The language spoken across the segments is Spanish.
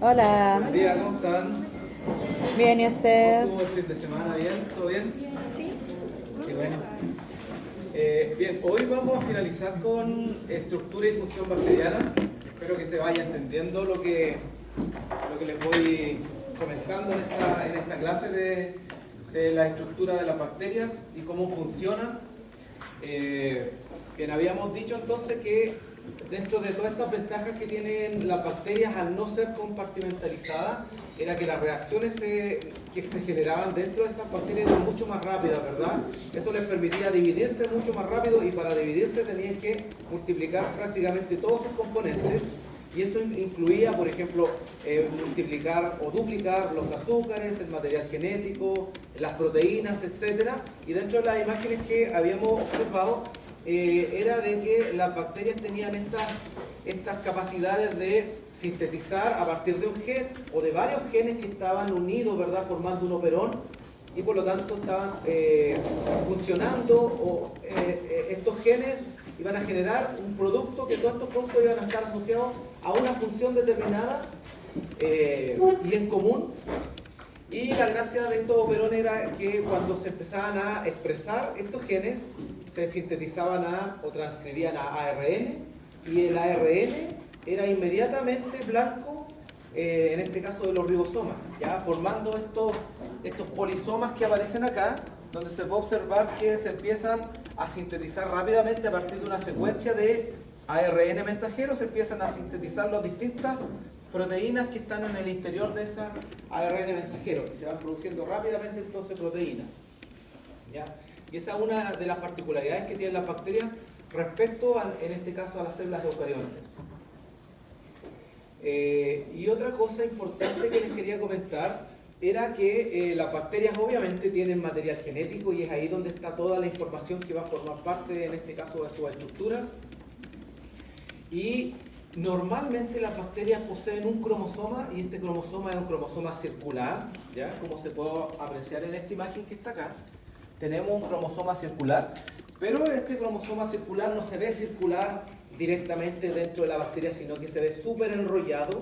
Hola, Buen día, ¿cómo están? bien, ¿y ¿Cómo usted? estuvo el fin de semana? ¿Bien? ¿Todo bien? Sí. Qué bueno. Bien, hoy vamos a finalizar con estructura y función bacteriana. Espero que se vaya entendiendo lo que les voy comentando en esta clase de la estructura de las bacterias y cómo funcionan. Bien, habíamos dicho entonces que dentro de todas estas ventajas que tienen las bacterias al no ser compartimentalizadas, era que las reacciones que se generaban dentro de estas bacterias eran mucho más rápidas, ¿verdad? Eso les permitía dividirse mucho más rápido y para dividirse tenían que multiplicar prácticamente todos sus componentes. Y eso incluía, por ejemplo, multiplicar o duplicar los azúcares, el material genético, las proteínas, etc. Y dentro de las imágenes que habíamos observado, era de que las bacterias tenían estas capacidades de sintetizar a partir de un gen o de varios genes que estaban unidos, ¿verdad?, formando un operón, y por lo tanto estaban funcionando estos genes iban a generar un producto que todos estos productos iban a estar asociados a una función determinada y en común. Y la gracia de estos operones era que cuando se empezaban a expresar estos genes, se sintetizaban o transcribían a ARN, y el ARN era inmediatamente blanco, en este caso de los ribosomas, ya formando estos polisomas que aparecen acá, donde se puede observar que se empiezan a sintetizar rápidamente a partir de una secuencia de ARN mensajeros, se empiezan a sintetizar las distintas proteínas que están en el interior de esa ARN mensajero, y se van produciendo rápidamente entonces proteínas, ¿ya? Y esa es una de las particularidades que tienen las bacterias respecto, en este caso, a las células eucariontes. Y otra cosa importante que les quería comentar era que las bacterias obviamente tienen material genético y es ahí donde está toda la información que va a formar parte, en este caso, de sus estructuras. Y normalmente las bacterias poseen un cromosoma, y este cromosoma es un cromosoma circular, ¿ya? Como se puede apreciar en esta imagen que está acá. Tenemos un cromosoma circular, pero este cromosoma circular no se ve circular directamente dentro de la bacteria, sino que se ve súper enrollado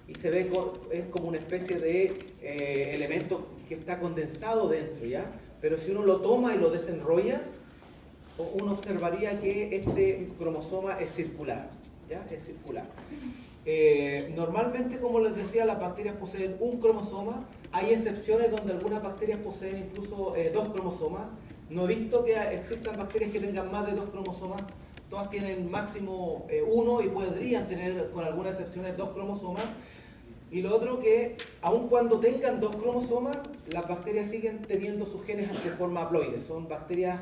y se ve es como una especie de elemento que está condensado dentro, ¿ya? Pero si uno lo toma y lo desenrolla, uno observaría que este cromosoma es circular, ¿ya? Es circular. Normalmente, como les decía, las bacterias poseen un cromosoma. Hay excepciones donde algunas bacterias poseen incluso dos cromosomas. No he visto que existan bacterias que tengan más de dos cromosomas. Todas tienen máximo uno y podrían tener, con algunas excepciones, dos cromosomas. Y lo otro que, aun cuando tengan dos cromosomas, las bacterias siguen teniendo sus genes de forma haploide. Son bacterias,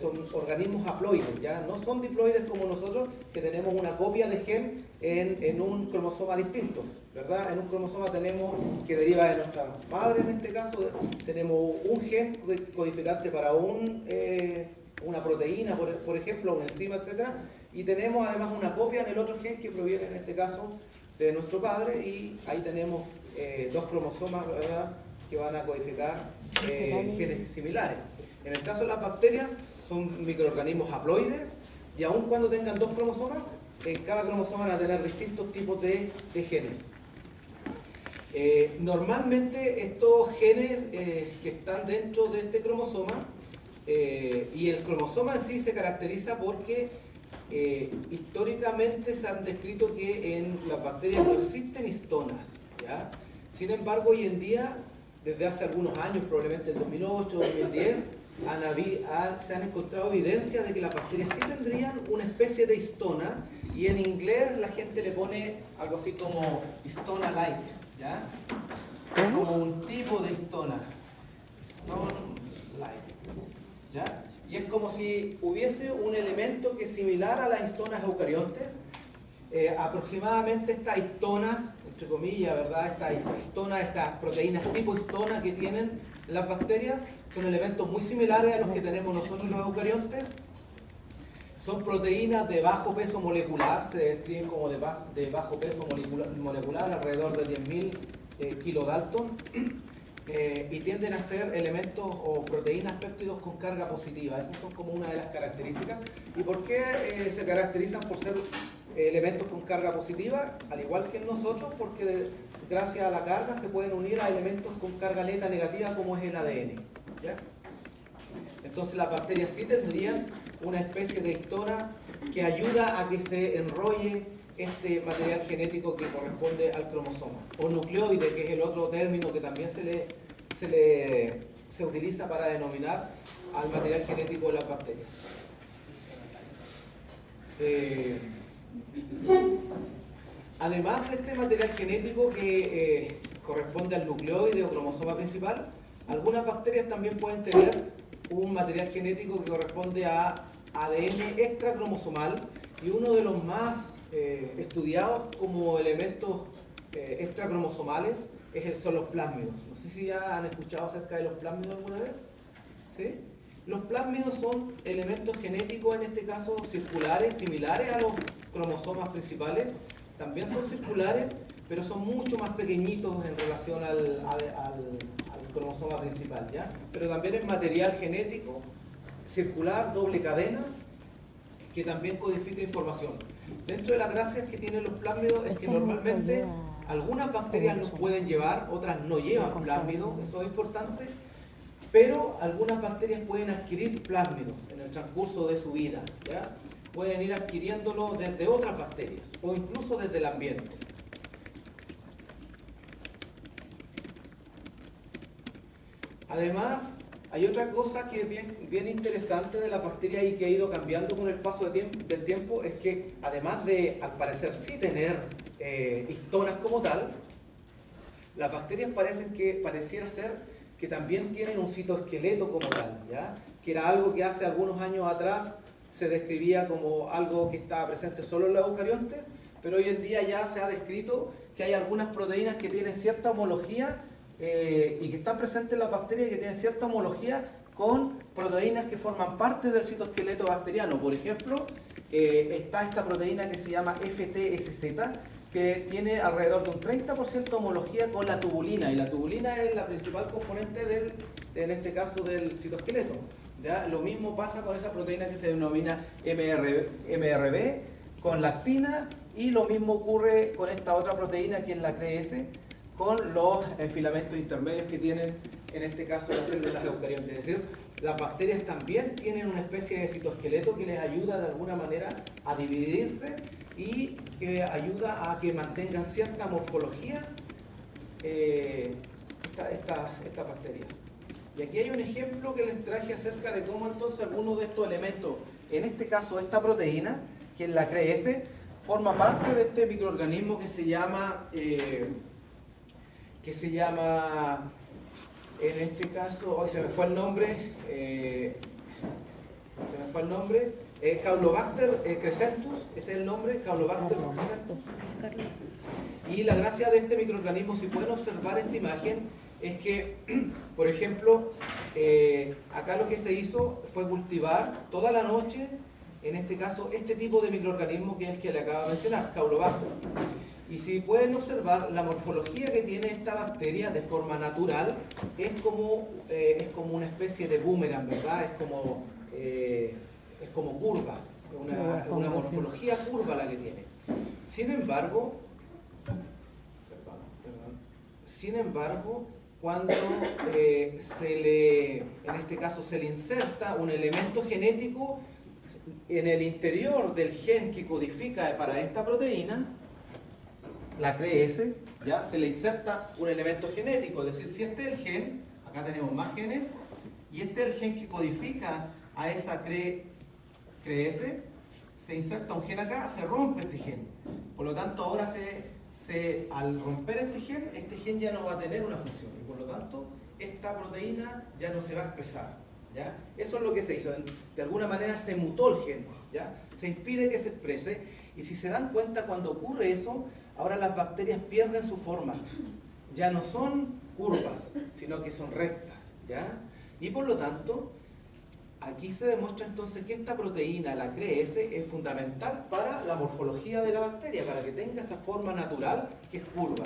son organismos haploides, ¿ya? No son diploides como nosotros, que tenemos una copia de gen en un cromosoma distinto, ¿verdad? En un cromosoma tenemos, que deriva de nuestra madre en este caso, tenemos un gen codificante para una proteína, por ejemplo, una enzima, etc. Y tenemos además una copia en el otro gen que proviene en este caso de nuestro padre, y ahí tenemos dos cromosomas, ¿verdad?, que van a codificar genes similares. En el caso de las bacterias, son microorganismos haploides, y aun cuando tengan dos cromosomas, en cada cromosoma van a tener distintos tipos de genes. Normalmente estos genes que están dentro de este cromosoma, y el cromosoma en sí se caracteriza porque históricamente se han descrito que en las bacterias no existen histonas, ¿ya? Sin embargo, hoy en día, desde hace algunos años, probablemente en 2008, 2010, se han encontrado evidencia de que las bacterias sí tendrían una especie de histona, y en inglés la gente le pone algo así como histona-like, ¿ya? Como un tipo de histona, histone-like, ¿ya? Y es como si hubiese un elemento que es similar a las histonas eucariontes. Aproximadamente estas histonas, entre comillas, ¿verdad?, estas proteínas tipo histona que tienen las bacterias, son elementos muy similares a los que tenemos nosotros los eucariontes. Son proteínas de bajo peso molecular, se describen como de bajo peso molecular, alrededor de 10.000 kilodalton. Y tienden a ser elementos o proteínas péptidos con carga positiva. Esas son como una de las características. ¿Y por qué se caracterizan por ser elementos con carga positiva, al igual que en nosotros, porque gracias a la carga se pueden unir a elementos con carga neta negativa como es el ADN. ¿Ya? Entonces las bacterias sí tendrían una especie de histora que ayuda a que se enrolle este material genético que corresponde al cromosoma, o nucleoide, que es el otro término que también se utiliza para denominar al material genético de las bacterias. Además de este material genético que corresponde al nucleoide o cromosoma principal, algunas bacterias también pueden tener un material genético que corresponde a ADN extracromosomal, y uno de los más estudiados como elementos extracromosomales son los plásmidos. No sé si ya han escuchado acerca de los plásmidos alguna vez. ¿Sí? Los plásmidos son elementos genéticos, en este caso circulares, similares a los cromosomas principales. También son circulares, pero son mucho más pequeñitos en relación al cromosoma principal, ¿ya? Pero también es material genético, circular, doble cadena, que también codifica información. Dentro de las gracias que tienen los plásmidos es que normalmente algunas bacterias los pueden llevar, otras no llevan plásmidos, eso es importante, pero algunas bacterias pueden adquirir plásmidos en el transcurso de su vida, ¿ya? Pueden ir adquiriéndolo desde otras bacterias o incluso desde el ambiente. Además, hay otra cosa que es bien interesante de las bacterias y que ha ido cambiando con el paso del tiempo, es que además de, al parecer, sí tener histonas como tal, las bacterias pareciera ser que también tienen un citoesqueleto como tal, ¿ya? Que era algo que hace algunos años atrás se describía como algo que estaba presente solo en los eucariontes, pero hoy en día ya se ha descrito que hay algunas proteínas que tienen cierta homología y que están presentes en las bacterias, que tienen cierta homología con proteínas que forman parte del citoesqueleto bacteriano. Por ejemplo, está esta proteína que se llama FTSZ, que tiene alrededor de un 30% de homología con la tubulina, y la tubulina es la principal componente en este caso del citoesqueleto. ¿Ya? Lo mismo pasa con esa proteína que se denomina MRB, con lactina, y lo mismo ocurre con esta otra proteína que es la CRES, con los filamentos intermedios que tienen, en este caso, las células eucariontes. Es decir, las bacterias también tienen una especie de citoesqueleto que les ayuda de alguna manera a dividirse y que ayuda a que mantengan cierta morfología estas bacterias. Y aquí hay un ejemplo que les traje acerca de cómo entonces algunos de estos elementos, en este caso esta proteína, que es la CRES, forma parte de este microorganismo que se llama, en este caso, hoy se me fue el nombre, Caulobacter crescentus, ese es el nombre, Caulobacter crescentus. Y la gracia de este microorganismo, si pueden observar esta imagen, es que, por ejemplo, acá lo que se hizo fue cultivar toda la noche, en este caso, este tipo de microorganismo que es el que le acabo de mencionar, Caulobacter. Y si pueden observar, la morfología que tiene esta bacteria de forma natural es como una especie de boomerang, ¿verdad? Es como curva, una morfología curva la que tiene. Sin embargo, cuando en este caso se le inserta un elemento genético en el interior del gen que codifica para esta proteína, la CRES, ya se le inserta un elemento genético, es decir, si este es el gen, acá tenemos más genes, y este es el gen que codifica a esa CRES, se inserta un gen acá, se rompe este gen. Por lo tanto, ahora al romper este gen ya no va a tener una función, y por lo tanto, esta proteína ya no se va a expresar, ¿ya? Eso es lo que se hizo, de alguna manera se mutó el gen, ¿ya? Se impide que se exprese, y si se dan cuenta, cuando ocurre eso, ahora las bacterias pierden su forma, ya no son curvas, sino que son rectas, ¿ya? Y por lo tanto, aquí se demuestra entonces que esta proteína, la CRES, es fundamental para la morfología de la bacteria, para que tenga esa forma natural que es curva.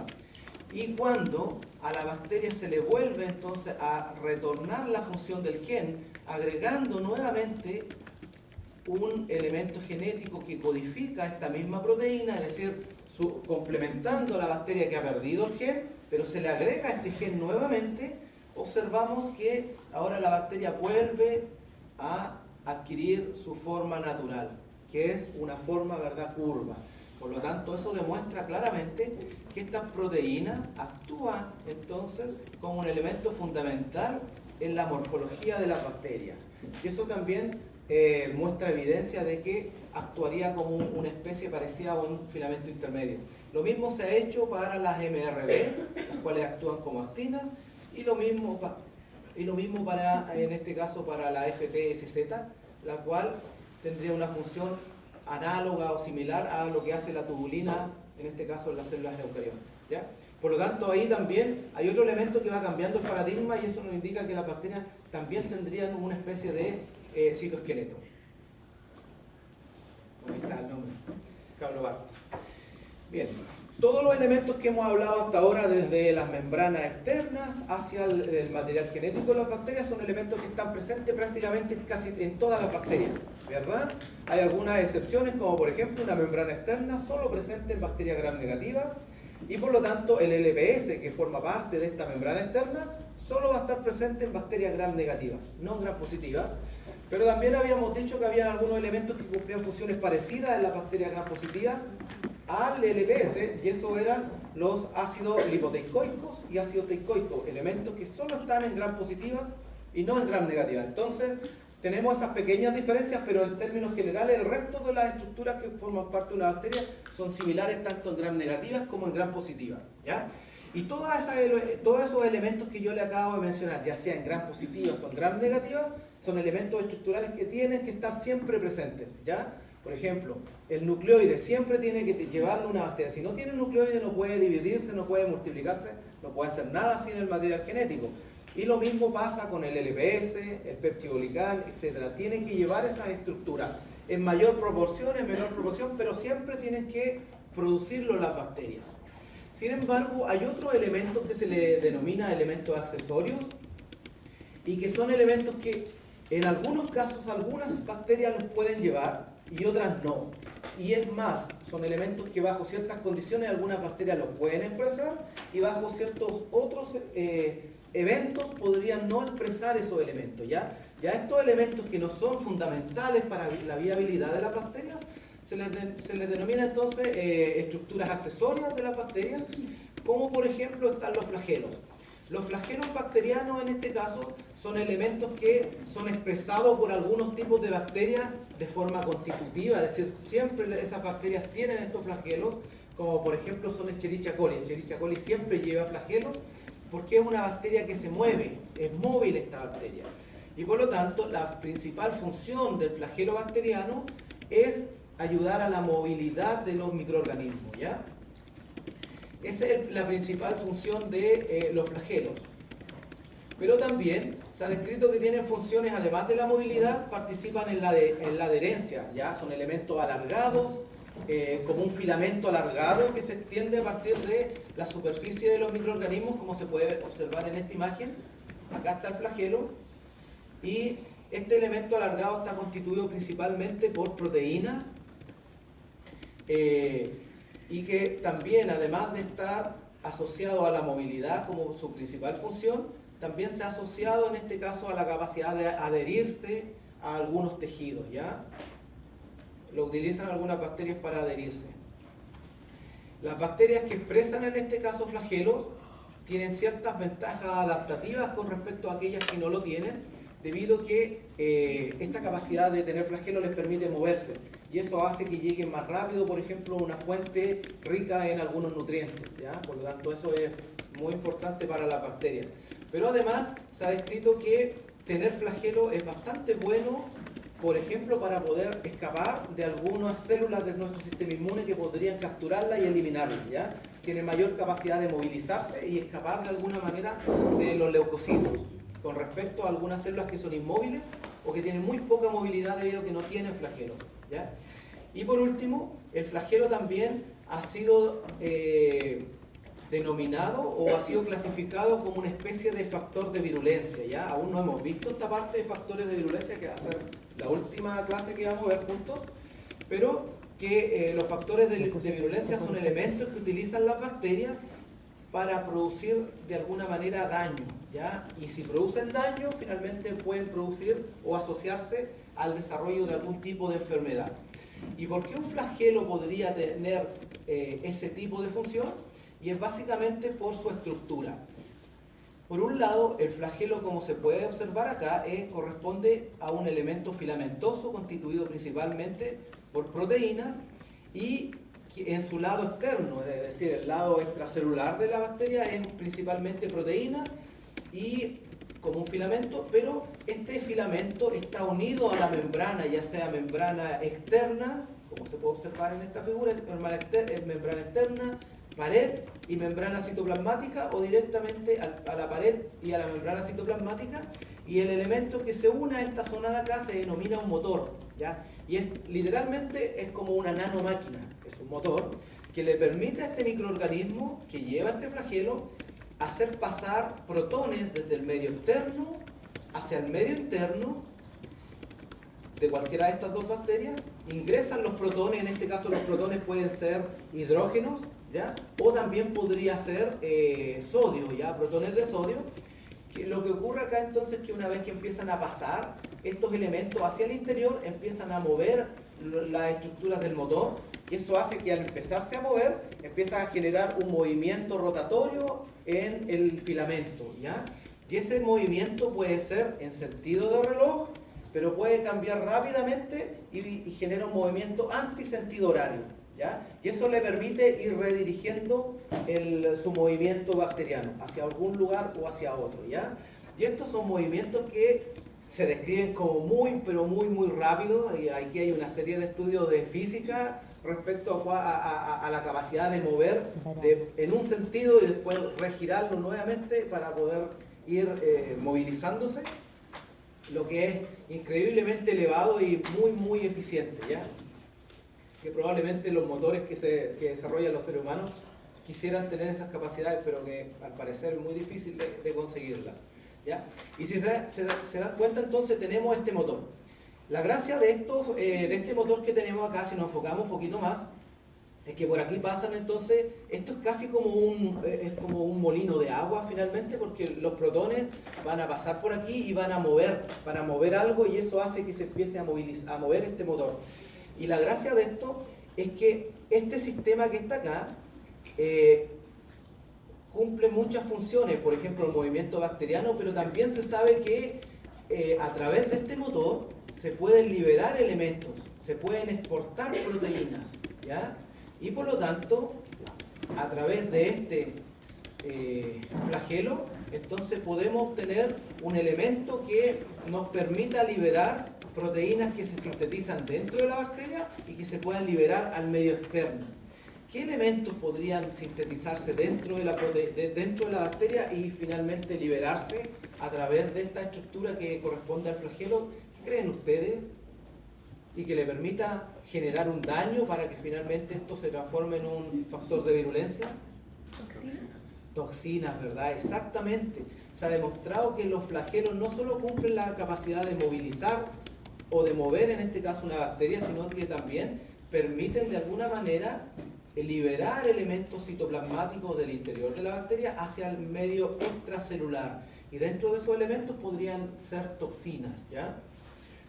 Y cuando a la bacteria se le vuelve entonces a retornar la función del gen, agregando nuevamente un elemento genético que codifica esta misma proteína, es decir, complementando a la bacteria que ha perdido el gen, pero se le agrega este gen nuevamente, observamos que ahora la bacteria vuelve a adquirir su forma natural, que es una forma, ¿verdad?, curva. Por lo tanto, eso demuestra claramente que estas proteínas actúan entonces como un elemento fundamental en la morfología de las bacterias. Y eso también muestra evidencia de que actuaría como una especie parecida a un filamento intermedio. Lo mismo se ha hecho para las MRB, las cuales actúan como actinas, y lo mismo para, en este caso, para la FTSZ, la cual tendría una función análoga o similar a lo que hace la tubulina, en este caso en las células eucariotas, ¿ya? Por lo tanto, ahí también hay otro elemento que va cambiando el paradigma, y eso nos indica que las bacterias también tendrían una especie de citoesqueleto. Ahí está el nombre, Campylobacter. Bien, todos los elementos que hemos hablado hasta ahora, desde las membranas externas hacia el material genético de las bacterias, son elementos que están presentes prácticamente casi en todas las bacterias, ¿verdad? Hay algunas excepciones, como por ejemplo una membrana externa solo presente en bacterias gram negativas, y por lo tanto el LPS, que forma parte de esta membrana externa, solo va a estar presente en bacterias gram negativas, no en gram positivas. Pero también habíamos dicho que había algunos elementos que cumplían funciones parecidas en las bacterias gram positivas al LPS, y eso eran los ácidos lipoteicoicos y ácidos teicoicos, elementos que solo están en gram positivas y no en gram negativas. Entonces, tenemos esas pequeñas diferencias, pero en términos generales, el resto de las estructuras que forman parte de una bacteria son similares tanto en gram negativas como en gram positivas, ¿ya? Y todos esos elementos que yo le acabo de mencionar, ya sea en gram positivas o en gram negativas, son elementos estructurales que tienen que estar siempre presentes, ¿ya? Por ejemplo, el nucleoide siempre tiene que llevarlo una bacteria. Si no tiene nucleoide, no puede dividirse, no puede multiplicarse, no puede hacer nada sin el material genético. Y lo mismo pasa con el LPS, el peptidoglicán, etc. Tienen que llevar esas estructuras en mayor proporción, en menor proporción, pero siempre tienen que producirlo las bacterias. Sin embargo, hay otros elementos que se le denomina elementos accesorios, y que son elementos que en algunos casos algunas bacterias los pueden llevar y otras no. Y es más, son elementos que bajo ciertas condiciones algunas bacterias los pueden expresar, y bajo ciertos otros eventos podrían no expresar esos elementos, ¿ya? Ya estos elementos que no son fundamentales para la viabilidad de las bacterias se les denomina entonces estructuras accesorias de las bacterias, como por ejemplo están los flagelos. Los flagelos bacterianos, en este caso, son elementos que son expresados por algunos tipos de bacterias de forma constitutiva, es decir, siempre esas bacterias tienen estos flagelos, como por ejemplo son Escherichia coli. Escherichia coli siempre lleva flagelos porque es una bacteria que se mueve, es móvil esta bacteria. Y por lo tanto, la principal función del flagelo bacteriano es ayudar a la movilidad de los microorganismos, ¿ya? Esa es la principal función de los flagelos. Pero también se ha descrito que tienen funciones, además de la movilidad, participan en la adherencia, ¿ya? Son elementos alargados, como un filamento alargado que se extiende a partir de la superficie de los microorganismos, como se puede observar en esta imagen. Acá está el flagelo, y este elemento alargado está constituido principalmente por proteínas, y que también, además de estar asociado a la movilidad como su principal función, también se ha asociado en este caso a la capacidad de adherirse a algunos tejidos, ¿ya? Lo utilizan algunas bacterias para adherirse. Las bacterias que expresan en este caso flagelos tienen ciertas ventajas adaptativas con respecto a aquellas que no lo tienen, debido a que esta capacidad de tener flagelos les permite moverse, y eso hace que lleguen más rápido, por ejemplo, a una fuente rica en algunos nutrientes, ¿ya? Por lo tanto, eso es muy importante para las bacterias. Pero además se ha descrito que tener flagelo es bastante bueno, por ejemplo, para poder escapar de algunas células de nuestro sistema inmune que podrían capturarla y eliminarla, ¿ya? Tiene mayor capacidad de movilizarse y escapar de alguna manera de los leucocitos, con respecto a algunas células que son inmóviles o que tienen muy poca movilidad debido a que no tienen flagelo, ¿ya? Y por último, el flagelo también ha sido denominado o ha sido clasificado como una especie de factor de virulencia, ¿ya? Aún no hemos visto esta parte de factores de virulencia, que va a ser la última clase que vamos a ver juntos, pero que los factores de virulencia son elementos que utilizan las bacterias para producir de alguna manera daño, ¿ya? Y si producen daño, finalmente pueden producir o asociarse al desarrollo de algún tipo de enfermedad. ¿Y por qué un flagelo podría tener ese tipo de función? Y es básicamente por su estructura. Por un lado, el flagelo, como se puede observar acá, corresponde a un elemento filamentoso constituido principalmente por proteínas y en su lado externo, es decir, el lado extracelular de la bacteria es principalmente proteínas y como un filamento, pero este filamento está unido a la membrana, ya sea membrana externa, como se puede observar en esta figura, membrana externa, pared y membrana citoplasmática, o directamente a la pared y a la membrana citoplasmática, y el elemento que se une a esta zona de acá se denomina un motor, ¿ya? Y literalmente es como una nanomáquina, es un motor que le permite a este microorganismo que lleva este flagelo hacer pasar protones desde el medio externo hacia el medio interno de cualquiera de estas dos bacterias. Ingresan los protones, en este caso los protones pueden ser hidrógenos, ¿ya? O también podría ser sodio, ¿ya? Protones de sodio. Lo que ocurre acá entonces es que una vez que empiezan a pasar estos elementos hacia el interior, empiezan a mover las estructuras del motor, y eso hace que al empezarse a mover, empieza a generar un movimiento rotatorio en el filamento, ¿ya? Y ese movimiento puede ser en sentido de reloj, pero puede cambiar rápidamente y genera un movimiento antisentido horario, ¿ya? Y eso le permite ir redirigiendo su movimiento bacteriano hacia algún lugar o hacia otro, ¿ya? Y estos son movimientos que se describen como muy, pero muy, muy rápidos, y aquí hay una serie de estudios de física respecto a la capacidad de mover en un sentido y después regirarlo nuevamente para poder ir movilizándose, lo que es increíblemente elevado y muy, muy eficiente, ¿ya? Que probablemente los motores que desarrollan los seres humanos quisieran tener esas capacidades, pero que al parecer es muy difícil de conseguirlas, ¿ya? Y si se dan cuenta, entonces tenemos este motor. La gracia de este motor que tenemos acá, si nos enfocamos un poquito más, es que por aquí pasan entonces, esto es casi como un molino de agua finalmente, porque los protones van a pasar por aquí y van a mover algo, y eso hace que se empiece a mover este motor. Y la gracia de esto es que este sistema que está acá cumple muchas funciones, por ejemplo el movimiento bacteriano, pero también se sabe que a través de este motor se pueden liberar elementos, se pueden exportar proteínas, ¿ya? Y por lo tanto, a través de este flagelo, entonces podemos obtener un elemento que nos permita liberar proteínas que se sintetizan dentro de la bacteria y que se puedan liberar al medio externo. ¿Qué elementos podrían sintetizarse dentro de la bacteria y finalmente liberarse a través de esta estructura que corresponde al flagelo? ¿Qué creen ustedes? Y que le permita generar un daño para que finalmente esto se transforme en un factor de virulencia. Toxinas. Toxinas, ¿verdad? Exactamente. Se ha demostrado que los flagelos no solo cumplen la capacidad de movilizar o de mover, en este caso, una bacteria, sino que también permiten de alguna manera liberar elementos citoplasmáticos del interior de la bacteria hacia el medio extracelular. Y dentro de esos elementos podrían ser toxinas, ¿ya?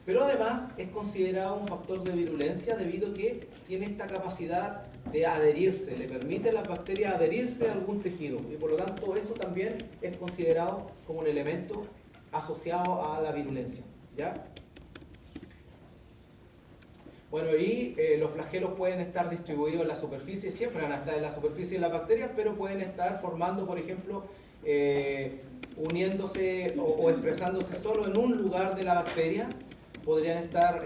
Pero además es considerado un factor de virulencia debido a que tiene esta capacidad de adherirse, le permite a las bacterias adherirse a algún tejido, y por lo tanto eso también es considerado como un elemento asociado a la virulencia, ¿ya? Bueno, y los flagelos pueden estar distribuidos en la superficie, siempre van a estar en la superficie de las bacterias, pero pueden estar formando, por ejemplo, uniéndose o expresándose solo en un lugar de la bacteria. Podrían estar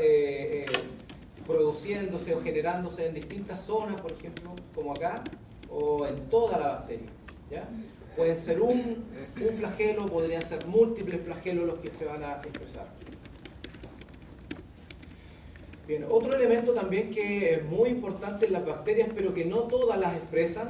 produciéndose o generándose en distintas zonas, por ejemplo, como acá, o en toda la bacteria, ¿ya? Pueden ser un flagelo, podrían ser múltiples flagelos los que se van a expresar. Bien, otro elemento también que es muy importante en las bacterias, pero que no todas las expresan,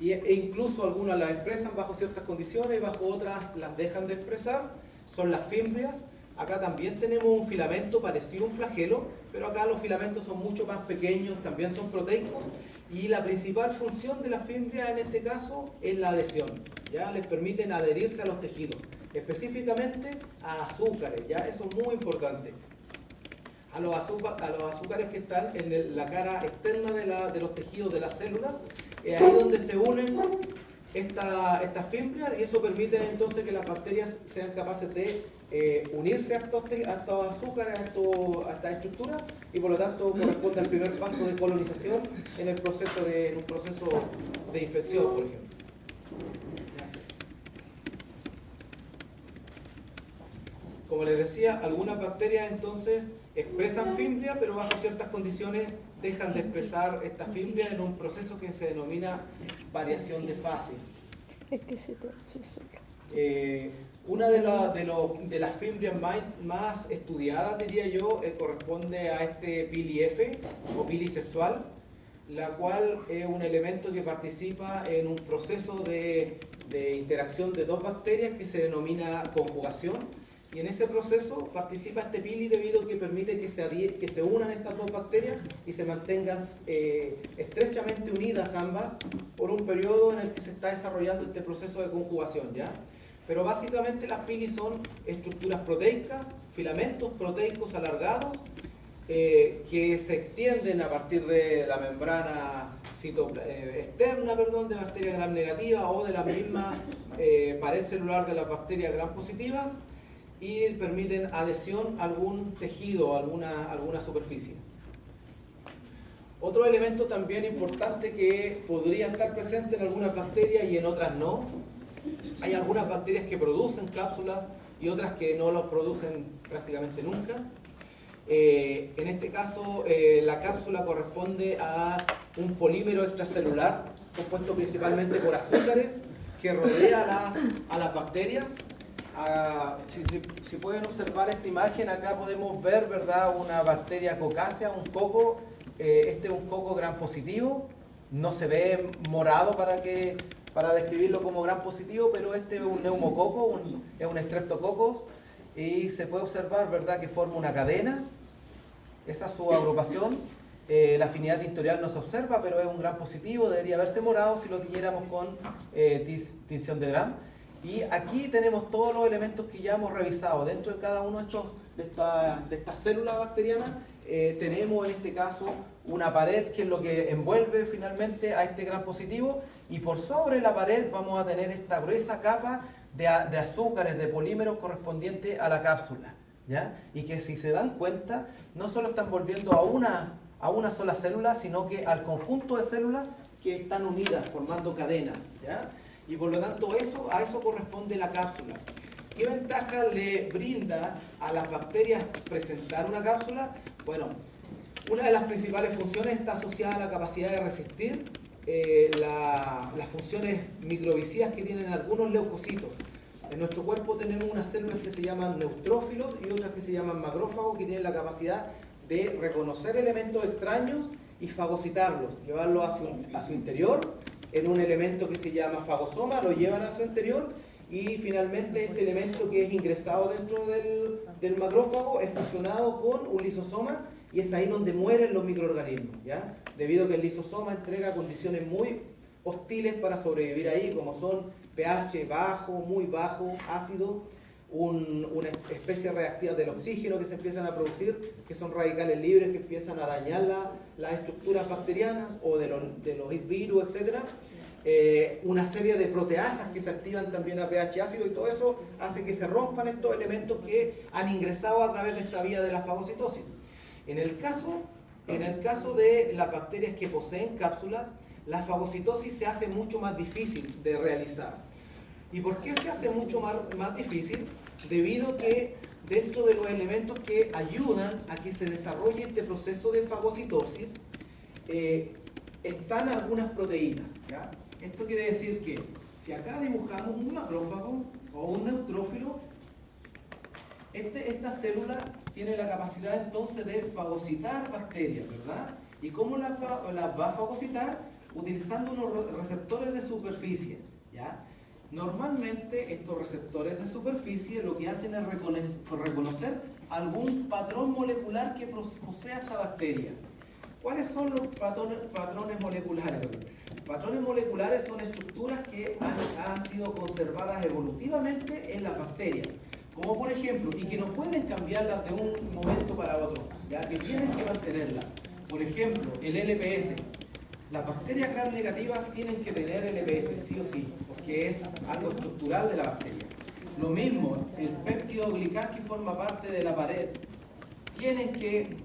e incluso algunas las expresan bajo ciertas condiciones y bajo otras las dejan de expresar, son las fimbrias. Acá también tenemos un filamento parecido a un flagelo, pero acá los filamentos son mucho más pequeños, también son proteicos, y la principal función de la fibra en este caso es la adhesión. ¿Ya? Les permiten adherirse a los tejidos, específicamente a azúcares, ¿ya? Eso es muy importante. A los azúcares que están en la cara externa de los tejidos de las células, es ahí donde se unen estas fibras, y eso permite entonces que las bacterias sean capaces de unirse a estos azúcares, a estas estructuras, y por lo tanto corresponde al primer paso de colonización en un proceso de infección, por ejemplo. Como les decía, algunas bacterias entonces expresan fibria, pero bajo ciertas condiciones dejan de expresar esta fibria en un proceso que se denomina variación de fase. Una de las fibrias más estudiadas, diría yo, corresponde a este pili F o pili sexual, la cual es un elemento que participa en un proceso de interacción de dos bacterias que se denomina conjugación. Y en ese proceso participa este pili debido a que permite que se unan estas dos bacterias y se mantengan estrechamente unidas ambas por un periodo en el que se está desarrollando este proceso de conjugación, ¿ya? Pero básicamente las pili son estructuras proteicas, filamentos proteicos alargados que se extienden a partir de la membrana externa de bacterias gram negativas o de la misma pared celular de las bacterias gram positivas, y permiten adhesión a algún tejido, alguna superficie. Otro elemento también importante que podría estar presente en algunas bacterias y en otras no. Hay algunas bacterias que producen cápsulas y otras que no los producen prácticamente nunca. En este caso, la cápsula corresponde a un polímero extracelular compuesto principalmente por azúcares que rodea a las bacterias. Si pueden observar esta imagen, acá podemos ver, ¿verdad?, una bacteria cocácea, un coco. Este es un coco gram positivo, no se ve morado para describirlo como gram positivo, pero este es un neumococo, es un streptococcus, y se puede observar, ¿verdad?, que forma una cadena. Esa es su agrupación. La afinidad tintorial no se observa, pero es un gram positivo, debería verse morado si lo tiñéramos con tinción de gram. Y aquí tenemos todos los elementos que ya hemos revisado. Dentro de cada uno de estas células bacterianas tenemos en este caso una pared que es lo que envuelve finalmente a este gram positivo, y por sobre la pared vamos a tener esta gruesa capa de azúcares, de polímeros correspondientes a la cápsula, ¿ya? Y que, si se dan cuenta, no solo están envolviendo a una sola célula, sino que al conjunto de células que están unidas formando cadenas, ¿ya? Y por lo tanto a eso corresponde la cápsula. ¿Qué ventaja le brinda a las bacterias presentar una cápsula? Bueno, una de las principales funciones está asociada a la capacidad de resistir las funciones microbicidas que tienen algunos leucocitos. En nuestro cuerpo tenemos unas células que se llaman neutrófilos y otras que se llaman macrófagos, que tienen la capacidad de reconocer elementos extraños y fagocitarlos, llevarlos a su interior en un elemento que se llama fagosoma, lo llevan a su interior, y finalmente este elemento que es ingresado dentro del macrófago es fusionado con un lisosoma, y es ahí donde mueren los microorganismos, ¿ya? Debido a que el lisosoma entrega condiciones muy hostiles para sobrevivir ahí, como son pH bajo, muy bajo, ácido, una especie reactiva del oxígeno que se empiezan a producir, que son radicales libres que empiezan a dañar las estructuras bacterianas o de los virus, etc. Una serie de proteasas que se activan también a pH ácido, y todo eso hace que se rompan estos elementos que han ingresado a través de esta vía de la fagocitosis. En el caso de las bacterias que poseen cápsulas, la fagocitosis se hace mucho más difícil de realizar. ¿Y por qué se hace mucho más difícil? Debido a que dentro de los elementos que ayudan a que se desarrolle este proceso de fagocitosis están algunas proteínas, ¿ya? Esto quiere decir que si acá dibujamos un macrófago o un neutrófilo, esta célula tiene la capacidad entonces de fagocitar bacterias, ¿verdad? ¿Y cómo las va a fagocitar? Utilizando unos receptores de superficie, ¿ya? Normalmente estos receptores de superficie lo que hacen es reconocer algún patrón molecular que posea esta bacteria. ¿Cuáles son los patrones moleculares? Patrones moleculares son estructuras que han sido conservadas evolutivamente en las bacterias, como por ejemplo, y que no pueden cambiarlas de un momento para otro, ya que tienen que mantenerlas. Por ejemplo, el LPS. Las bacterias gram negativas tienen que tener LPS, sí o sí, porque es algo estructural de la bacteria. Lo mismo, el peptidoglicán que forma parte de la pared. Tienen que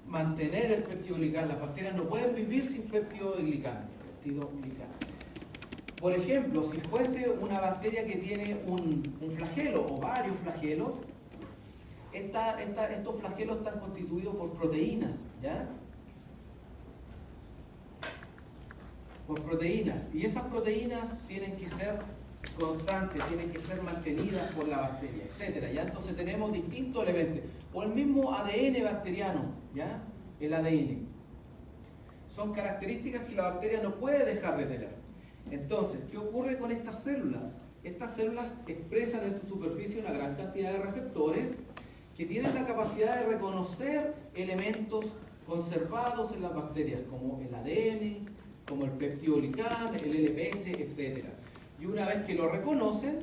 mantener el peptidoglicán. Las bacterias no pueden vivir sin peptidoglicán. Por ejemplo, si fuese una bacteria que tiene un flagelo o varios flagelos, estos flagelos están constituidos por proteínas, ¿ya? Por proteínas, y esas proteínas tienen que ser constantes, tienen que ser mantenidas por la bacteria, etcétera. ¿Ya? Entonces tenemos distintos elementos, o el mismo ADN bacteriano, ¿ya? El ADN. Son características que la bacteria no puede dejar de tener. Entonces, ¿qué ocurre con estas células? Estas células expresan en su superficie una gran cantidad de receptores que tienen la capacidad de reconocer elementos conservados en las bacterias, como el ADN, como el peptidoglicán, el LPS, etc. Y una vez que lo reconocen,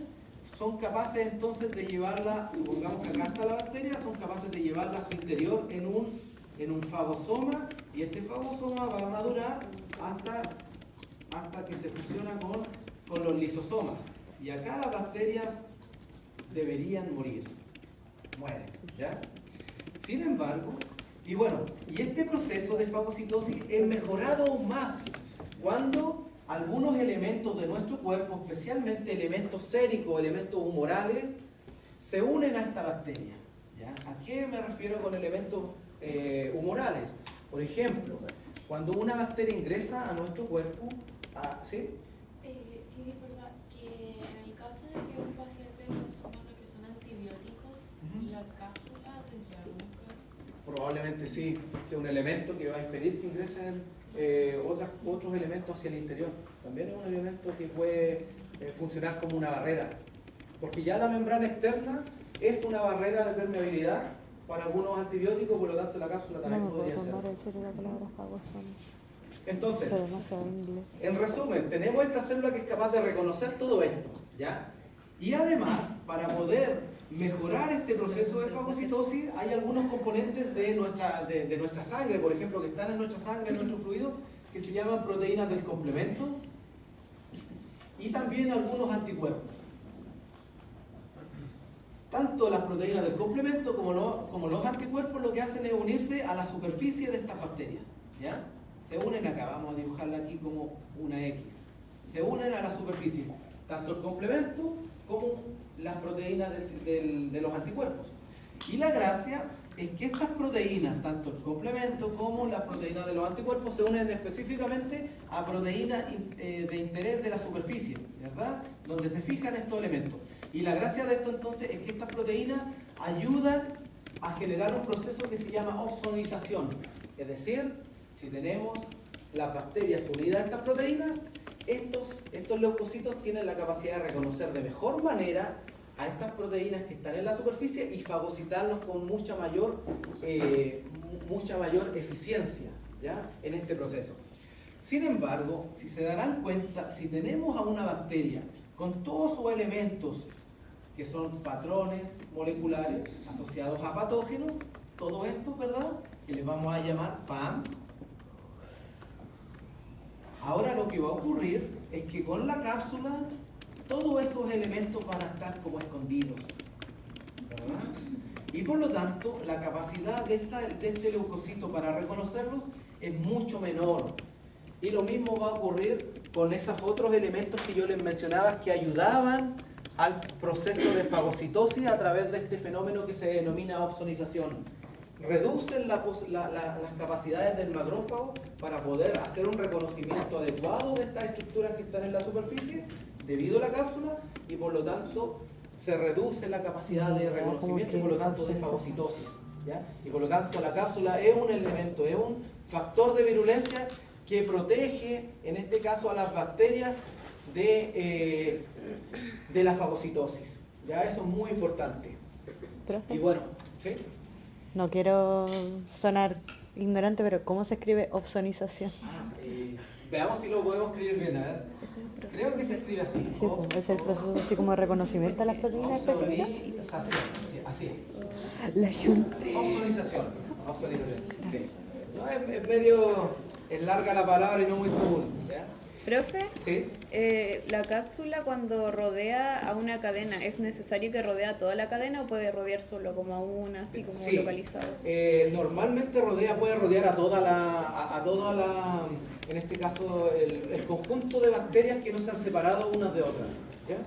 son capaces entonces de llevarla, supongamos que acá está la bacteria, son capaces de llevarla a su interior en un fagosoma, y este fagosoma va a madurar hasta que se fusiona con los lisosomas. Y acá las bacterias deberían morir, mueren, ¿ya? Sin embargo, y este proceso de fagocitosis es mejorado aún más cuando algunos elementos de nuestro cuerpo, especialmente elementos séricos, elementos humorales, se unen a esta bacteria, ¿ya? ¿A qué me refiero con elementos humorales? Por ejemplo, cuando una bacteria ingresa a nuestro cuerpo, ¿sí? Sí, disculpa, que en el caso de que un paciente consuma lo que son antibióticos, la cápsula tendría algún que... Probablemente sí, que es un elemento que va a impedir que ingresen otros elementos hacia el interior. También es un elemento que puede funcionar como una barrera, porque ya la membrana externa es una barrera de permeabilidad para algunos antibióticos, por lo tanto la cápsula también podría ser. Entonces, en resumen, tenemos esta célula que es capaz de reconocer todo esto, ¿ya? Y además, para poder mejorar este proceso de fagocitosis, hay algunos componentes de nuestra sangre, por ejemplo, que están en nuestra sangre, en nuestro fluido, que se llaman proteínas del complemento, y también algunos anticuerpos. Tanto las proteínas del complemento como los anticuerpos lo que hacen es unirse a la superficie de estas bacterias, ¿ya? Se unen acá, vamos a dibujarla aquí como una X. Se unen a la superficie, tanto el complemento como las proteínas de los anticuerpos. Y la gracia es que estas proteínas, tanto el complemento como las proteínas de los anticuerpos, se unen específicamente a proteínas de interés de la superficie, ¿verdad? Donde se fijan estos elementos. Y la gracia de esto entonces es que estas proteínas ayudan a generar un proceso que se llama opsonización. Es decir, si tenemos las bacterias unidas a estas proteínas, estos leucocitos tienen la capacidad de reconocer de mejor manera a estas proteínas que están en la superficie y fagocitarlos con mucha mayor eficiencia, ¿ya? En este proceso. Sin embargo, si se darán cuenta, si tenemos a una bacteria con todos sus elementos que son patrones moleculares asociados a patógenos, todo esto, ¿verdad?, que les vamos a llamar PAMs. Ahora lo que va a ocurrir es que con la cápsula todos esos elementos van a estar como escondidos, ¿verdad? Y por lo tanto la capacidad de este leucocito para reconocerlos es mucho menor. Y lo mismo va a ocurrir con esos otros elementos que yo les mencionaba que ayudaban al proceso de fagocitosis a través de este fenómeno que se denomina opsonización. Reducen las capacidades del macrófago para poder hacer un reconocimiento adecuado de estas estructuras que están en la superficie debido a la cápsula, y por lo tanto se reduce la capacidad de reconocimiento y por lo tanto de fagocitosis, ¿ya? Y por lo tanto la cápsula es un elemento, es un factor de virulencia que protege en este caso a las bacterias de la fagocitosis. ¿Ya? Eso es muy importante. Profe, Y bueno, ¿sí? no quiero sonar ignorante, pero ¿cómo se escribe opsonización? Veamos si lo podemos escribir bien. A ver. Creo que se escribe así. Sí, pues, es el proceso así como de reconocimiento de las proteínas específicas. Opsonización, sí, así es. La yunte. Opsonización. Opsonización, sí. No, es medio, es larga la palabra y no muy común. ¿Ya? Profe, Sí. la cápsula cuando rodea a una cadena, ¿es necesario que rodea toda la cadena o puede rodear solo como a una, así como Sí. localizado? Normalmente puede rodear a toda la, en este caso, el conjunto de bacterias que no se han separado unas de otras. ¿Ya?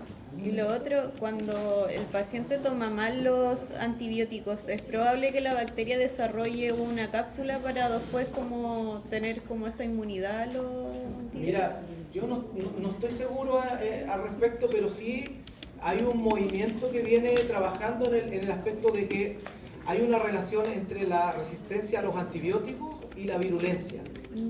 Y lo otro, cuando el paciente toma mal los antibióticos, ¿es probable que la bacteria desarrolle una cápsula para después como tener como esa inmunidad a los antibióticos? Mira, yo no estoy seguro al respecto, pero sí hay un movimiento que viene trabajando en el aspecto de que hay una relación entre la resistencia a los antibióticos y la virulencia.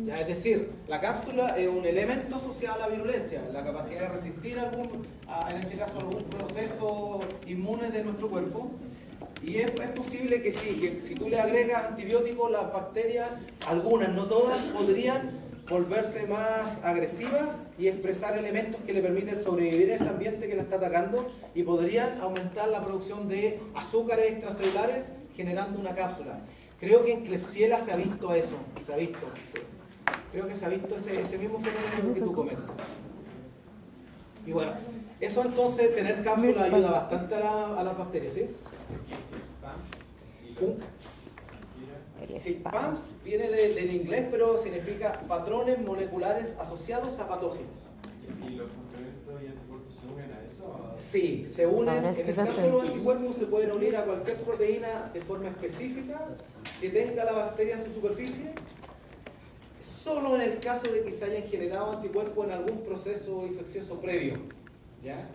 ¿Ya? Es decir, la cápsula es un elemento asociado a la virulencia, la capacidad de resistir en este caso algún proceso inmune de nuestro cuerpo. Y es posible que sí, que si tú le agregas antibióticos, las bacterias, algunas, no todas, podrían volverse más agresivas y expresar elementos que le permiten sobrevivir en ese ambiente que la está atacando y podrían aumentar la producción de azúcares extracelulares generando una cápsula. Creo que en Klebsiella se ha visto eso, sí. Creo que se ha visto ese mismo fenómeno que tú comentas. Y bueno, eso entonces, tener cápsula ayuda bastante a las bacterias, ¿sí? El Sí, spam. PAMS viene del inglés, pero significa patrones moleculares asociados a patógenos. ¿Y los complementos y anticuerpos se unen a eso? Sí, se unen. Ahora En sí el lo caso sé. de los anticuerpos se pueden unir a cualquier proteína de forma específica que tenga la bacteria en su superficie, solo en el caso de que se hayan generado anticuerpos en algún proceso infeccioso previo. ¿Ya?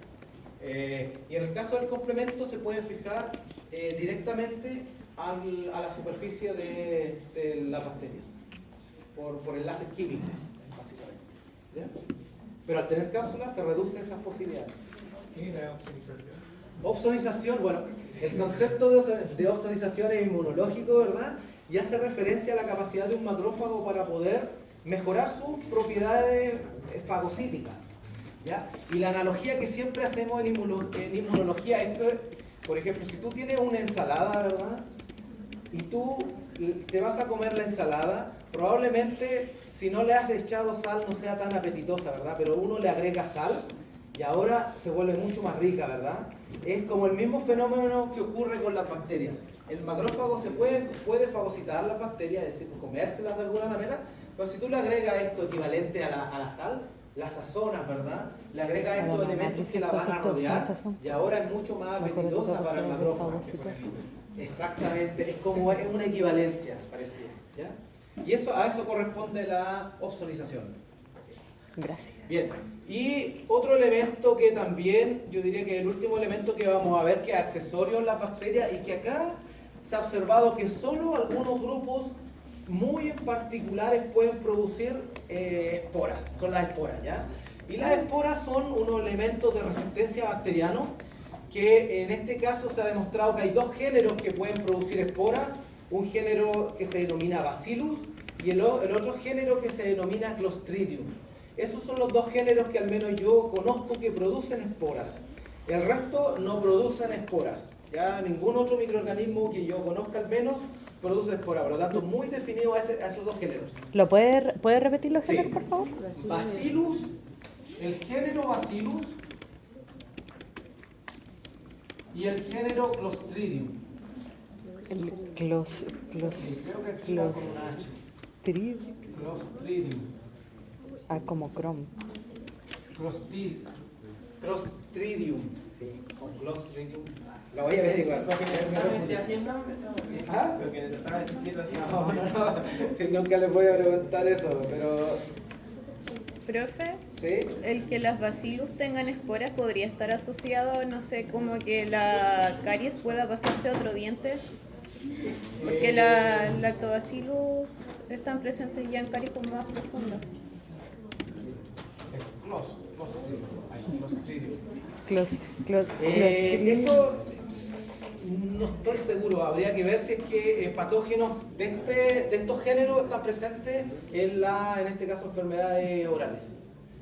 Y en el caso del complemento se pueden fijar directamente a la superficie de las bacterias por enlaces químicos, básicamente. ¿Ya? Pero al tener cápsulas se reducen esas posibilidades. ¿Qué es la opsonización? Opsonización, bueno, el concepto de opsonización es inmunológico, ¿verdad? Y hace referencia a la capacidad de un macrófago para poder mejorar sus propiedades fagocíticas. ¿Ya? Y la analogía que siempre hacemos en inmunología es que, por ejemplo, si tú tienes una ensalada, ¿verdad? Y tú te vas a comer la ensalada, probablemente si no le has echado sal no sea tan apetitosa, ¿verdad? Pero uno le agrega sal y ahora se vuelve mucho más rica, ¿verdad? Es como el mismo fenómeno que ocurre con las bacterias. El macrófago puede fagocitar las bacterias, es decir, comérselas de alguna manera, pero si tú le agregas esto equivalente a la sal, la sazonas, ¿verdad? Le agregas estos elementos que la van a rodear y ahora es mucho más apetitosa para el macrófago. Exactamente, es una equivalencia parecida, ¿ya? Y a eso corresponde la opsonización. Gracias. Bien, y otro elemento que también, yo diría que el último elemento que vamos a ver que es accesorio en las bacterias y que acá se ha observado que solo algunos grupos muy en particulares pueden producir esporas, son las esporas, ¿ya? Y las esporas son unos elementos de resistencia bacteriana que en este caso se ha demostrado que hay dos géneros que pueden producir esporas, un género que se denomina Bacillus y el otro género que se denomina Clostridium. Esos son los dos géneros que al menos yo conozco que producen esporas. El resto no producen esporas. Ya ningún otro microorganismo que yo conozca al menos produce esporas. Por lo tanto, muy definido a esos dos géneros. ¿Lo puede repetir los géneros, por favor? Bacillus, el género Bacillus y el género Clostridium. El Creo que aquí va con una H. Clostridium. Ah, como Chrome. Clostridium. Sí, con Clostridium. Lo voy a averiguar. ¿Ah? Lo que necesitaban escrito así. No. Sí, nunca les voy a preguntar eso, pero... Profe, ¿Sí? el que las bacillus tengan esporas podría estar asociado, no sé, como que la caries pueda pasarse a otro diente, porque la lactobacillus están presentes ya en caries como más profundas. Es Clostridium. Clostridium. Eso no estoy seguro, habría que ver si es que patógenos de estos géneros están presentes en este caso, enfermedades orales.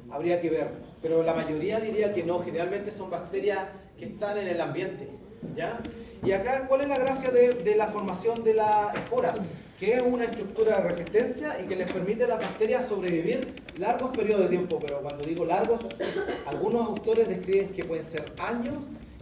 Habría que ver, pero la mayoría diría que no, generalmente son bacterias que están en el ambiente, ¿ya? Y acá, ¿cuál es la gracia de la formación de las esporas? Que es una estructura de resistencia y que les permite a las bacterias sobrevivir largos periodos de tiempo, pero cuando digo largos, algunos autores describen que pueden ser años,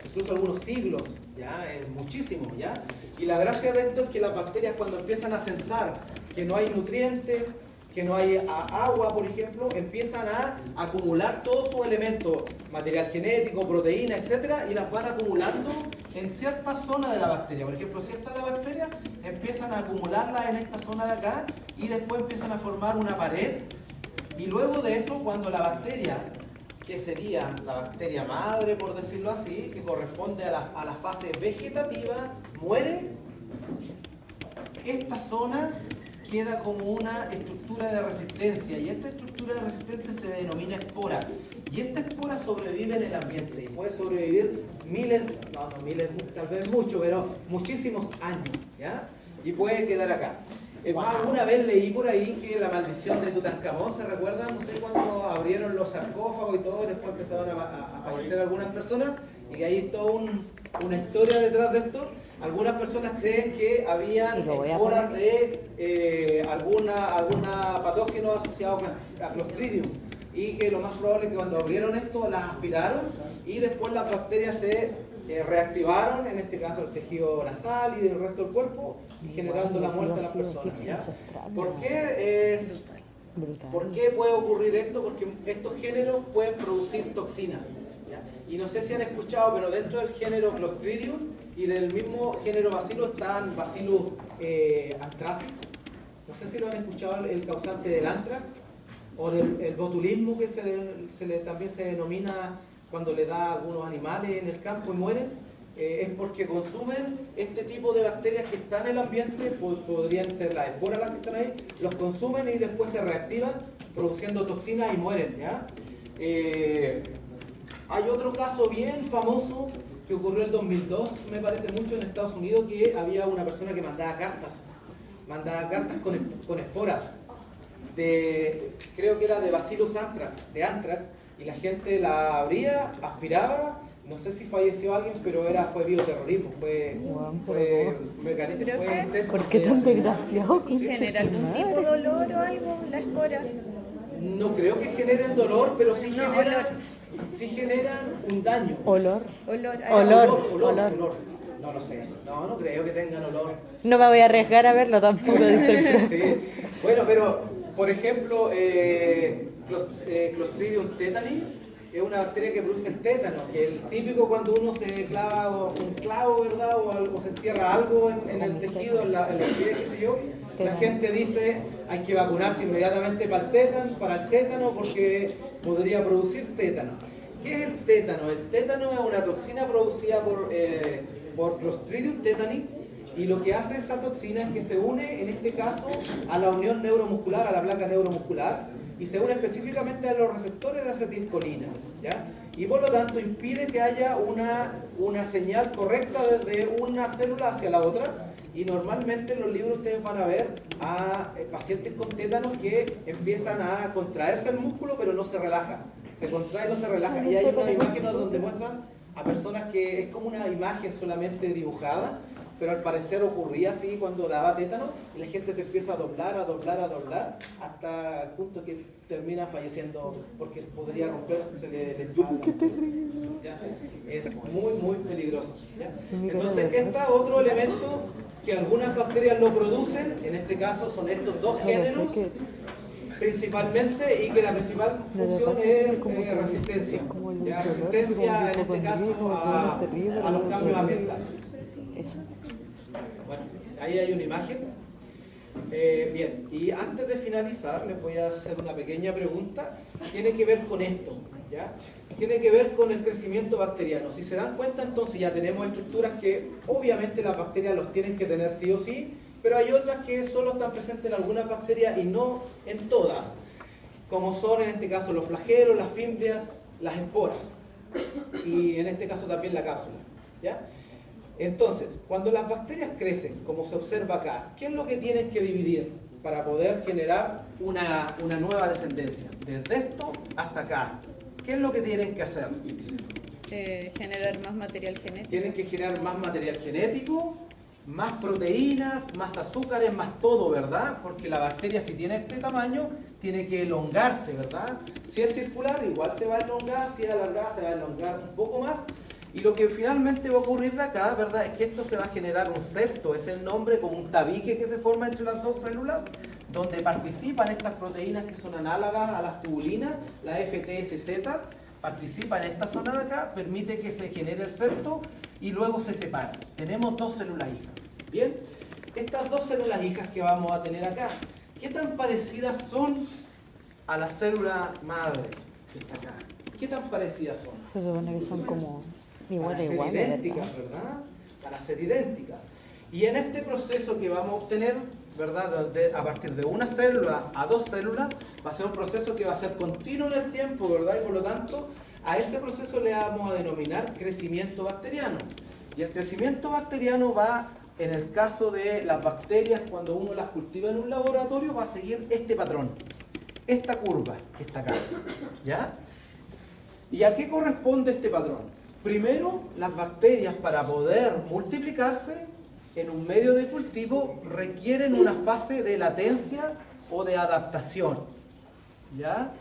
incluso algunos siglos, ya, es muchísimo, ya. Y la gracia de esto es que las bacterias cuando empiezan a sensar que no hay nutrientes, que no hay agua, por ejemplo, empiezan a acumular todos sus elementos, material genético, proteína, etcétera, y las van acumulando en cierta zona de la bacteria. Por ejemplo, si esta es la bacteria, empiezan a acumularla en esta zona de acá y después empiezan a formar una pared. Y luego de eso, cuando la bacteria, que sería la bacteria madre, por decirlo así, que corresponde a la fase vegetativa, muere, esta zona queda como una estructura de resistencia y esta estructura de resistencia se denomina espora. Y esta espora sobrevive en el ambiente y puede sobrevivir miles, tal vez mucho, pero muchísimos años, ¿ya? Y puede quedar acá. Alguna vez leí por ahí que la maldición de Tutankamón, ¿se recuerdan? No sé, cuando abrieron los sarcófagos y todo, y después empezaron a fallecer algunas personas, y que hay toda una historia detrás de esto. Algunas personas creen que habían esporas de alguna patógeno asociado a Clostridium, y que lo más probable es que cuando abrieron esto las aspiraron y después las bacterias se reactivaron, en este caso el tejido nasal y el resto del cuerpo, y generando la muerte de las personas, ¿ya? ¿Por qué puede ocurrir esto? Porque estos géneros pueden producir toxinas, ¿ya? Y no sé si han escuchado, pero dentro del género Clostridium y del mismo género Bacillus están Bacillus anthracis. No sé si lo han escuchado, el causante del anthrax o del botulismo, que también se denomina cuando le da a algunos animales en el campo y mueren. Es porque consumen este tipo de bacterias que están en el ambiente, podrían ser las esporas las que están ahí, los consumen y después se reactivan produciendo toxinas y mueren, ¿ya? Hay otro caso bien famoso que ocurrió en el 2002, me parece mucho, en Estados Unidos, que había una persona que mandaba cartas con esporas, creo que era de Bacillus anthrax, y la gente la abría, aspiraba, no sé si falleció alguien, pero fue bioterrorismo, fue intento. ¿Por qué tan desgraciado? ¿Y genera algún tipo de olor o algo, la espora? No creo que generen dolor, pero sí generan un daño. Olor. Olor. No lo sé, no creo que tengan olor. No me voy a arriesgar a verlo tampoco, dice el profe. Sí. Bueno, pero por ejemplo, Clostridium tetani es una bacteria que produce el tétano, que es el típico cuando uno se clava un clavo, ¿verdad? O se entierra algo en el tejido, en los pies, qué sé yo. La gente dice hay que vacunarse inmediatamente para el tétano porque podría producir tétano. ¿Qué es el tétano? El tétano es una toxina producida por Clostridium tetani, y lo que hace esa toxina es que se une, en este caso, a la unión neuromuscular, a la placa neuromuscular, y se une específicamente a los receptores de acetilcolina, ¿ya? Y por lo tanto impide que haya una señal correcta desde una célula hacia la otra, y normalmente en los libros ustedes van a ver a pacientes con tétanos que empiezan a contraerse el músculo pero no se relaja, se contrae y no se relaja, y hay unas imágenes donde muestran a personas que es como una imagen solamente dibujada, pero al parecer ocurría así cuando daba tétano, y la gente se empieza a doblar, hasta el punto que termina falleciendo porque podría romperse el ¿ya? Es muy peligroso, ¿ya? Entonces, este otro elemento que algunas bacterias lo producen, en este caso son estos dos géneros principalmente, y que la principal función es resistencia, ¿ya? Resistencia en este caso a los cambios ambientales. Bueno, ahí hay una imagen. Bien, y antes de finalizar les voy a hacer una pequeña pregunta. Tiene que ver con esto, ¿ya? Tiene que ver con el crecimiento bacteriano. Si se dan cuenta, entonces ya tenemos estructuras que obviamente las bacterias los tienen que tener sí o sí, pero hay otras que solo están presentes en algunas bacterias y no en todas, como son en este caso los flagelos, las fimbrias, las esporas y en este caso también la cápsula, ¿ya? Entonces, cuando las bacterias crecen, como se observa acá, ¿qué es lo que tienen que dividir para poder generar una nueva descendencia? Desde esto hasta acá. ¿Qué es lo que tienen que hacer? Generar más material genético. Tienen que generar más material genético, más proteínas, más azúcares, más todo, ¿verdad? Porque la bacteria, si tiene este tamaño, tiene que elongarse, ¿verdad? Si es circular, igual se va a elongar, si es alargada, se va a elongar un poco más. Y lo que finalmente va a ocurrir de acá, ¿verdad?, es que esto se va a generar un septo, es el nombre, como un tabique que se forma entre las dos células, donde participan estas proteínas que son análogas a las tubulinas, la FTSZ, participa en esta zona de acá, permite que se genere el septo y luego se separa. Tenemos dos células hijas. Bien, estas dos células hijas que vamos a tener acá, ¿qué tan parecidas son a la célula madre que está acá? ¿Qué tan parecidas son? Se supone que son como Van a ser iguales, idénticas, ¿verdad? Van a ser idénticas. Y en este proceso que vamos a obtener, ¿verdad?, a partir de una célula a dos células, va a ser un proceso que va a ser continuo en el tiempo, ¿verdad? Y por lo tanto, a ese proceso le vamos a denominar crecimiento bacteriano. Y el crecimiento bacteriano va, en el caso de las bacterias, cuando uno las cultiva en un laboratorio, va a seguir este patrón, esta curva que está acá, ¿ya? ¿Y a qué corresponde este patrón? Primero, las bacterias, para poder multiplicarse en un medio de cultivo, requieren una fase de latencia o de adaptación, ¿ya?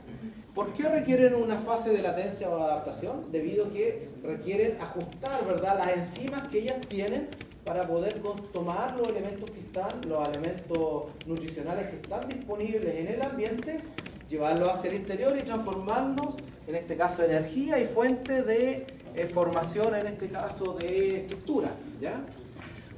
¿Por qué requieren una fase de latencia o adaptación? Debido a que requieren ajustar, ¿verdad?, las enzimas que ellas tienen para poder tomar los elementos que están, los elementos nutricionales que están disponibles en el ambiente, llevarlos hacia el interior y transformarlos, en este caso, en energía y fuente de formación, en este caso, de estructura, ¿ya?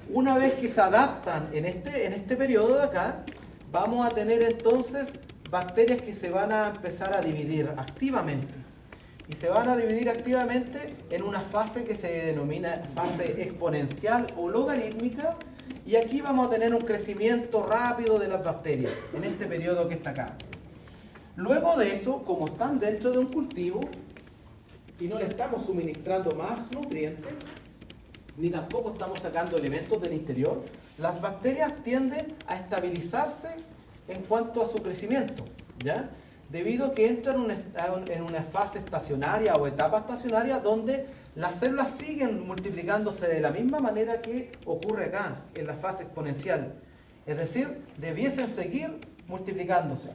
Una vez que se adaptan en este periodo de acá, vamos a tener entonces bacterias que se van a empezar a dividir activamente. Y se van a dividir activamente en una fase que se denomina fase exponencial o logarítmica. Y aquí vamos a tener un crecimiento rápido de las bacterias en este periodo que está acá. Luego de eso, como están dentro de un cultivo y no le estamos suministrando más nutrientes, ni tampoco estamos sacando elementos del interior, las bacterias tienden a estabilizarse en cuanto a su crecimiento, ¿ya? Debido a que entran en una fase estacionaria o etapa estacionaria donde las células siguen multiplicándose de la misma manera que ocurre acá, en la fase exponencial. Es decir, debiesen seguir multiplicándose.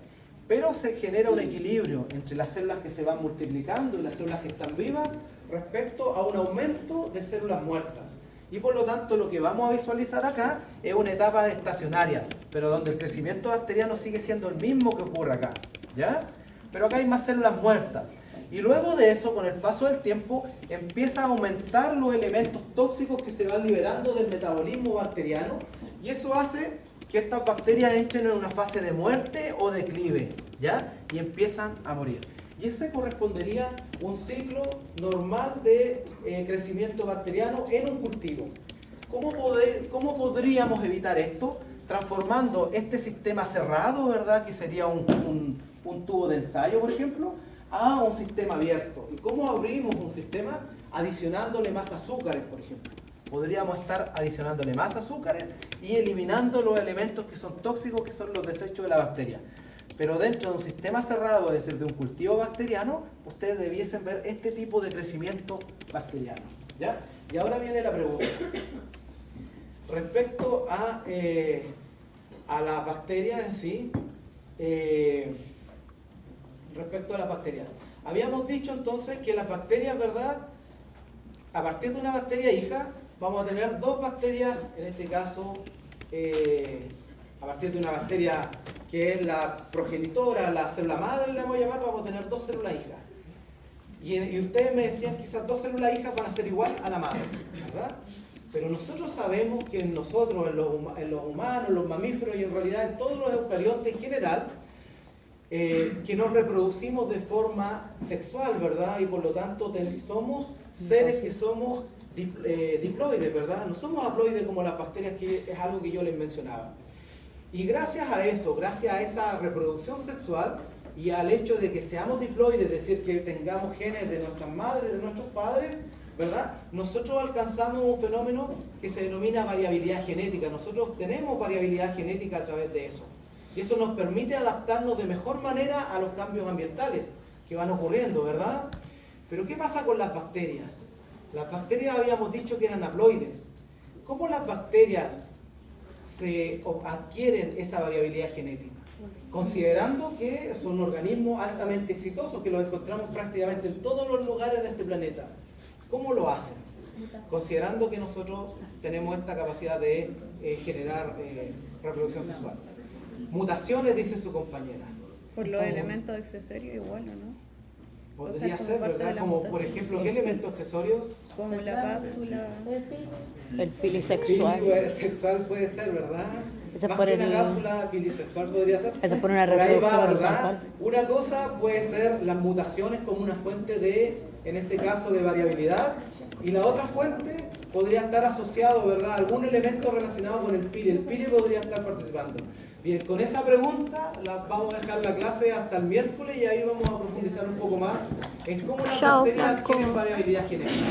Pero se genera un equilibrio entre las células que se van multiplicando y las células que están vivas respecto a un aumento de células muertas. Y por lo tanto lo que vamos a visualizar acá es una etapa estacionaria, pero donde el crecimiento bacteriano sigue siendo el mismo que ocurre acá, ¿ya? Pero acá hay más células muertas. Y luego de eso, con el paso del tiempo, empieza a aumentar los elementos tóxicos que se van liberando del metabolismo bacteriano, y eso hace que estas bacterias entren en una fase de muerte o declive, ¿ya? Y empiezan a morir. Y ese correspondería a un ciclo normal de crecimiento bacteriano en un cultivo. ¿Cómo podríamos evitar esto? Transformando este sistema cerrado, ¿verdad?, que sería un tubo de ensayo, por ejemplo, a un sistema abierto. ¿Y cómo abrimos un sistema? Adicionándole más azúcares, por ejemplo. Podríamos estar adicionándole más azúcares y eliminando los elementos que son tóxicos, que son los desechos de la bacteria. Pero dentro de un sistema cerrado, es decir, de un cultivo bacteriano, ustedes debiesen ver este tipo de crecimiento bacteriano, ¿ya? Y ahora viene la pregunta. Respecto a las bacterias en sí, respecto a las bacterias. Habíamos dicho entonces que las bacterias, ¿verdad?, a partir de una bacteria hija, vamos a tener dos bacterias, en este caso, a partir de una bacteria que es la progenitora, la célula madre, le voy a llamar, vamos a tener dos células hijas. Y ustedes me decían que esas dos células hijas van a ser igual a la madre, ¿verdad? Pero nosotros sabemos que en nosotros, en los humanos, en los mamíferos y en realidad en todos los eucariontes en general, que nos reproducimos de forma sexual, ¿verdad? Y por lo tanto somos seres que somos diploides, ¿verdad? No somos haploides como las bacterias, que es algo que yo les mencionaba. Y gracias a eso, gracias a esa reproducción sexual, y al hecho de que seamos diploides, es decir, que tengamos genes de nuestras madres, de nuestros padres, ¿verdad? Nosotros alcanzamos un fenómeno que se denomina variabilidad genética. Nosotros tenemos variabilidad genética a través de eso. Y eso nos permite adaptarnos de mejor manera a los cambios ambientales que van ocurriendo, ¿verdad? Pero ¿qué pasa con las bacterias? Las bacterias habíamos dicho que eran haploides. ¿Cómo las bacterias se adquieren esa variabilidad genética? Considerando que son organismos altamente exitosos, que los encontramos prácticamente en todos los lugares de este planeta. ¿Cómo lo hacen? Considerando que nosotros tenemos esta capacidad de generar reproducción sexual. Mutaciones, dice su compañera. Por los elementos accesorios igual, ¿o no? Podría O sea, como ser, parte de ¿verdad? la Como por mutación. ejemplo, ¿qué elementos accesorios? Como la cápsula. El pilisexual. Sexual puede ser, ¿verdad? Ese Más por que el- una cápsula bilisexual podría ser. Eso por una Por ahí va, reproducción ¿verdad? horizontal. Una cosa puede ser las mutaciones como una fuente de, en este caso, de variabilidad, y la otra fuente podría estar asociado, ¿verdad? Algún elemento relacionado con el pili. El pili podría estar participando. Bien, con esa pregunta vamos a dejar la clase hasta el miércoles y ahí vamos a profundizar un poco más en cómo las Chao, bacterias Franco. adquieren variabilidad genética.